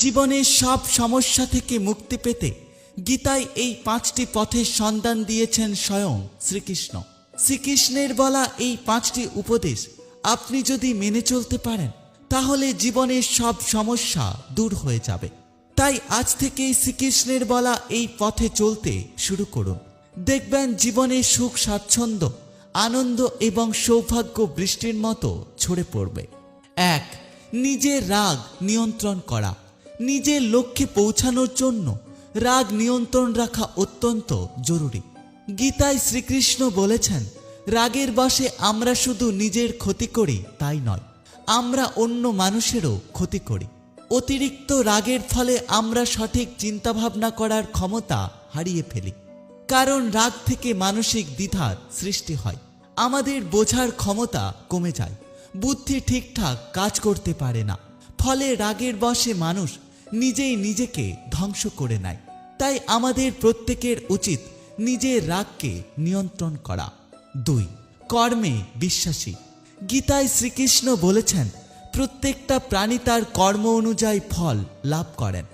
জীবনের সব সমস্যা থেকে মুক্তি পেতে গীতায় এই 5টি পথের সন্ধান দিয়েছেন স্বয়ং শ্রীকৃষ্ণ। শ্রীকৃষ্ণের বলা এই 5টি উপদেশ আপনি যদি মেনে চলতে পারেন তাহলে জীবনের সব সমস্যা দূর হয়ে যাবে। তাই আজ থেকেই শ্রীকৃষ্ণের বলা এই পথে চলতে শুরু করুন। দেখবেন জীবনে সুখ, স্বাচ্ছন্দ্য, আনন্দ এবং সৌভাগ্য বৃষ্টির মতো ঝরে পড়বে। 1. নিজের রাগ নিয়ন্ত্রণ করা। নিজের লক্ষ্যে পৌঁছানোর জন্য রাগ নিয়ন্ত্রণ রাখা অত্যন্ত জরুরি। গীতায় শ্রীকৃষ্ণ বলেছেন, রাগের বশে আমরা শুধু নিজের ক্ষতি করি তাই নয়, আমরা অন্য মানুষেরও ক্ষতি করি। অতিরিক্ত রাগের ফলে আমরা সঠিক চিন্তাভাবনা করার ক্ষমতা হারিয়ে ফেলি। কারণ রাগ থেকে মানসিক দ্বিধার সৃষ্টি হয়, আমাদের বোঝার ক্ষমতা কমে যায়, বুদ্ধি ঠিকঠাক কাজ করতে পারে না। ফলে রাগের বশে মানুষ নিজেই নিজেকে ধ্বংস করে নেয়। তাই আমাদের প্রত্যেকের উচিত নিজের রাগকে নিয়ন্ত্রণ করা। 2. কর্মে বিশ্বাসী। গীতায় শ্রীকৃষ্ণ বলেছেন, প্রত্যেকটা প্রাণী তার কর্ম অনুযায়ী ফল লাভ করেন।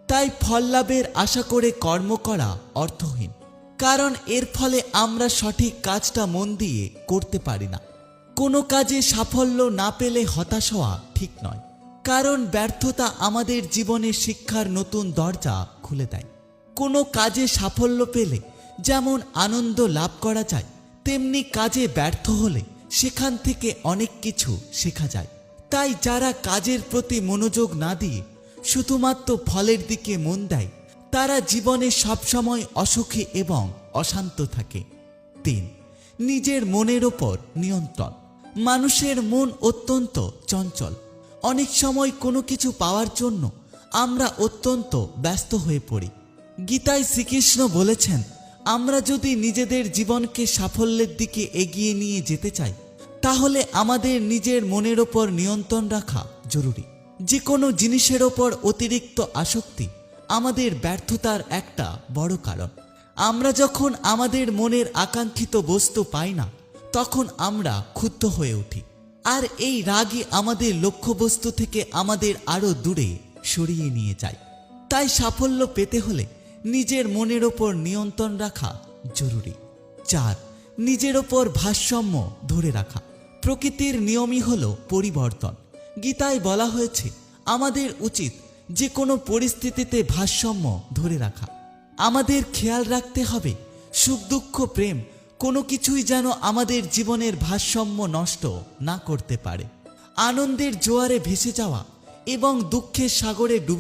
তাই ফল লাভের আশা করে কর্ম করা অর্থহীন, কারণ এর ফলে আমরা সঠিক কাজটা মন দিয়ে করতে পারি না। কোনো কাজে সাফল্য না পেলে হতাশ হওয়া ঠিক নয়, কারণ ব্যর্থতা আমাদের জীবনে শিক্ষার নতুন দরজা খুলে দেয়। কোনো কাজে সাফল্য পেলে যেমন আনন্দ লাভ করা যায়, তেমনি কাজে ব্যর্থ হলে সেখান থেকে অনেক কিছু শেখা যায়। তাই যারা কাজের প্রতি মনোযোগ না দিয়ে শুধুমাত্র ফলের দিকে মন দেয়, তারা জীবনে সবসময় অসুখী এবং অশান্ত থাকে। 3. নিজের মনের ওপর নিয়ন্ত্রণ। মানুষের মন অত্যন্ত চঞ্চল। অনেক সময় কোনো কিছু পাওয়ার জন্য আমরা অত্যন্ত ব্যস্ত হয়ে পড়ি। গীতায় শ্রীকৃষ্ণ বলেছেন, আমরা যদি নিজেদের জীবনকে সাফল্যের দিকে এগিয়ে নিয়ে যেতে চাই তাহলে আমাদের নিজের মনের ওপর নিয়ন্ত্রণ রাখা জরুরি। যে কোনো জিনিসের ওপর অতিরিক্ত আসক্তি আমাদের ব্যর্থতার একটা বড় কারণ। আমরা যখন আমাদের মনের আকাঙ্ক্ষিত বস্তু পাই না তখন আমরা ক্ষুব্ধ হয়ে উঠি, আর এই রাগই আমাদের লক্ষ্যবস্তু থেকে আমাদের আরো দূরে সরিয়ে নিয়ে যায়। তাই সাফল্য পেতে হলে নিজের মনের ওপর নিয়ন্ত্রণ রাখা জরুরি। 4. নিজের ওপর ভারসাম্য ধরে রাখা। প্রকৃতির নিয়মই হলো পরিবর্তন। গীতায় বলা হয়েছে, আমাদের উচিত যে কোনো পরিস্থিতিতে ভারসাম্য ধরে রাখা। আমাদের খেয়াল রাখতে হবে সুখ, দুঃখ, প্রেম কোনো কিছুই যেন আমাদের জীবনের ভারসাম্য নষ্ট না করতে পারে। আনন্দের জোয়ারে ভেসে যাওয়া এবং দুঃখের সাগরে ডুবে